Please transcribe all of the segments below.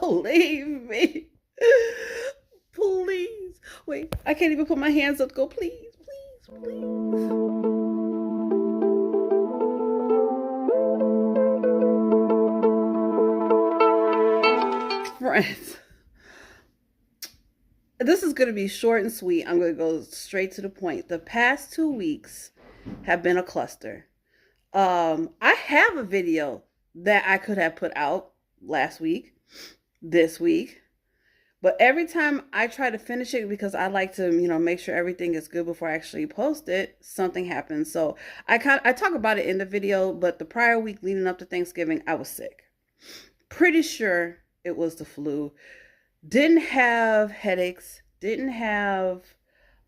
Don't leave me. Please. Wait, I can't even put my hands up to go, please, please, please. Friends, this is going to be short and sweet. I'm going to go straight to the point. The past 2 weeks have been a cluster. I have a video that I could have put out last week, this week, but every time I try to finish it, because I like to, make sure everything is good before I actually post it, something happens. So I talk about it in the video, but the prior week leading up to Thanksgiving, I was sick. Pretty sure it was the flu. Didn't have headaches, didn't have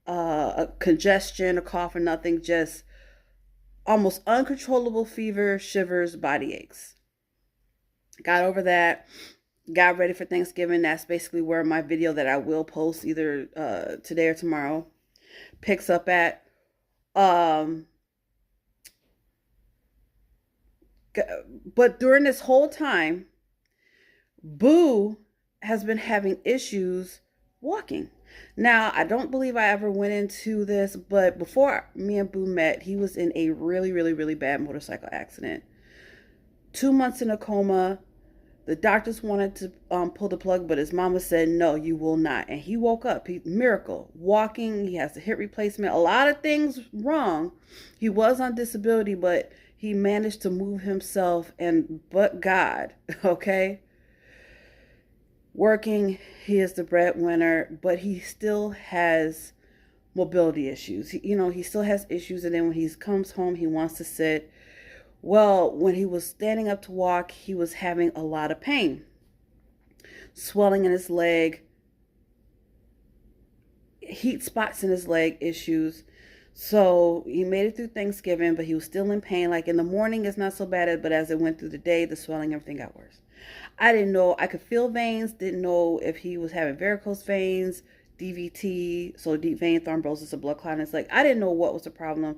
a congestion, a cough, or nothing. Just almost uncontrollable fever, shivers, body aches. Got over that. Got ready for Thanksgiving. That's basically where my video that I will post either today or tomorrow picks up at. But during this whole time, Boo has been having issues walking. Now, I don't believe I ever went into this, but before me and Boo met, he was in a really, really, really bad motorcycle accident. 2 months in a coma. The doctors wanted to pull the plug, but his mama said, no, you will not. And he woke up. Miracle. Walking. He has a hip replacement. A lot of things wrong. He was on disability, but he managed to move himself, and but God, okay? Working, he is the breadwinner, but he still has mobility issues. He still has issues, and then when he comes home, he wants to sit. Well, when he was standing up to walk, he was having a lot of pain. Swelling in his leg, heat spots in his leg issues. So he made it through Thanksgiving, but he was still in pain. Like in the morning, it's not so bad, but as it went through the day, the swelling, everything got worse. I didn't know. I could feel veins. Didn't know if he was having varicose veins, DVT, so deep vein thrombosis, or blood clot. It's like, I didn't know what was the problem.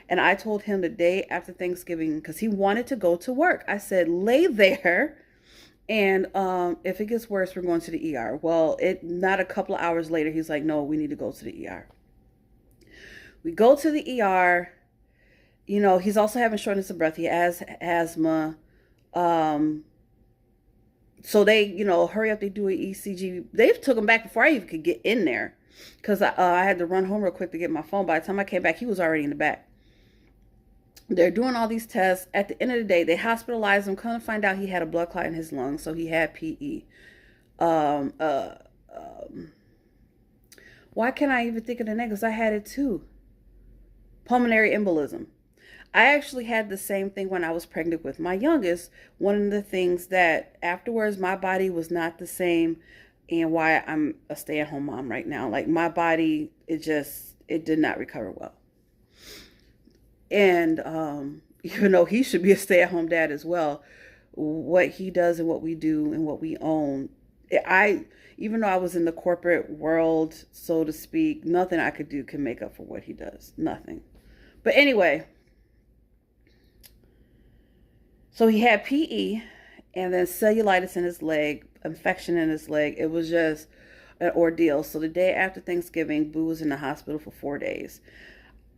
And I told him the day after Thanksgiving, because he wanted to go to work. I said, lay there, and if it gets worse, we're going to the ER. Well, not a couple of hours later, he's like, no, we need to go to the ER. We go to the ER. He's also having shortness of breath. He has asthma. So they, hurry up. They do an ECG. They took him back before I even could get in there, because I had to run home real quick to get my phone. By the time I came back, he was already in the back. They're doing all these tests. At the end of the day, they hospitalized him. Come to find out, he had a blood clot in his lungs, so he had PE. Why can't I even think of the name? Because I had it too. Pulmonary embolism. I actually had the same thing when I was pregnant with my youngest. One of the things that afterwards, my body was not the same, and why I'm a stay-at-home mom right now. Like my body, it did not recover well. And he should be a stay-at-home dad as well. What he does and what we do and what we own, even though I was in the corporate world, so to speak, nothing I could do can make up for what he does. Nothing. But anyway, so he had PE and then cellulitis in his leg, infection in his leg. It was just an ordeal. So the day after Thanksgiving, Boo was in the hospital for 4 days.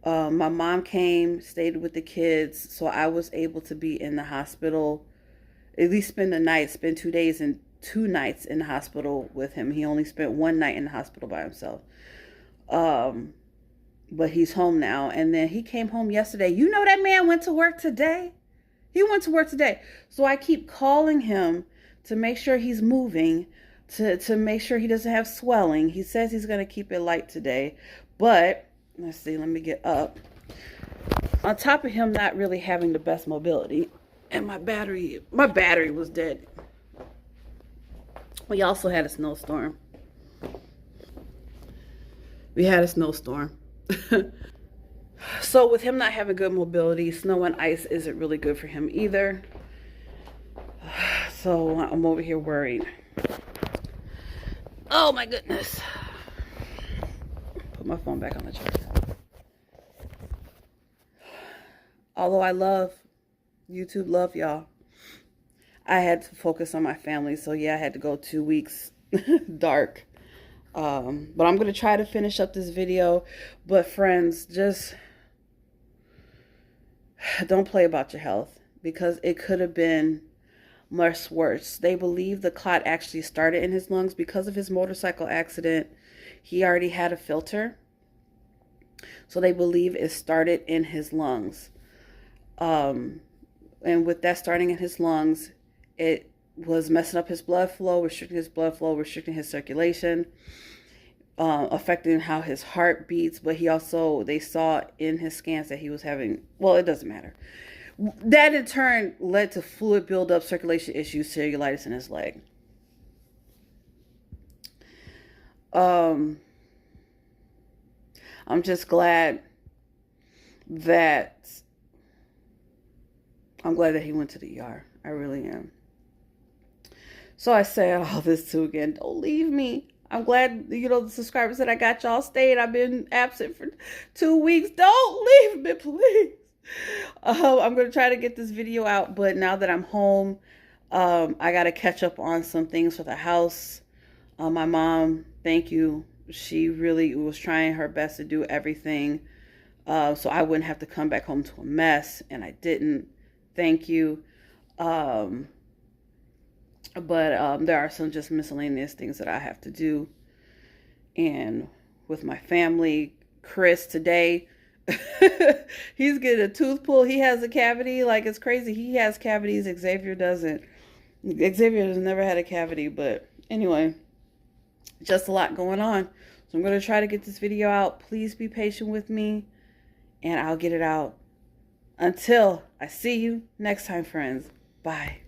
My mom came, stayed with the kids, so I was able to be in the hospital, at least spend 2 days and 2 nights in the hospital with him. He only spent 1 night in the hospital by himself. But he's home now. And then he came home yesterday. That man went to work today. He went to work today. So I keep calling him to make sure he's moving, to make sure he doesn't have swelling. He says he's going to keep it light today. But let's see, let me get up. On top of him not really having the best mobility, and my battery was dead. We also had a snowstorm. So with him not having good mobility, snow and ice isn't really good for him either. So I'm over here worried. Oh my goodness. Put my phone back on the charger. Although I love YouTube, love y'all, I had to focus on my family. So yeah, I had to go 2 weeks dark. But I'm going to try to finish up this video. But friends, just don't play about your health, because it could have been much worse. They believe the clot actually started in his lungs because of his motorcycle accident. He already had a filter. So they believe it started in his lungs. And with that starting in his lungs, it was messing up his blood flow, restricting his circulation, affecting how his heart beats. But they saw in his scans that he was having, well, it doesn't matter. That in turn led to fluid buildup, circulation issues, cellulitis in his leg. I'm just glad that he went to the ER. I really am. So I say all this too again. Don't leave me. I'm glad, the subscribers that I got, y'all stayed. I've been absent for 2 weeks. Don't leave me, please. I'm going to try to get this video out, but now that I'm home, I got to catch up on some things for the house. My mom, thank you. She really was trying her best to do everything so I wouldn't have to come back home to a mess, and I didn't. Thank you. But there are some just miscellaneous things that I have to do. And with my family, Chris today, he's getting a tooth pull. He has a cavity. Like, it's crazy. He has cavities. Xavier doesn't. Xavier has never had a cavity. But anyway, just a lot going on. So I'm going to try to get this video out. Please be patient with me, and I'll get it out. Until I see you next time, friends. Bye.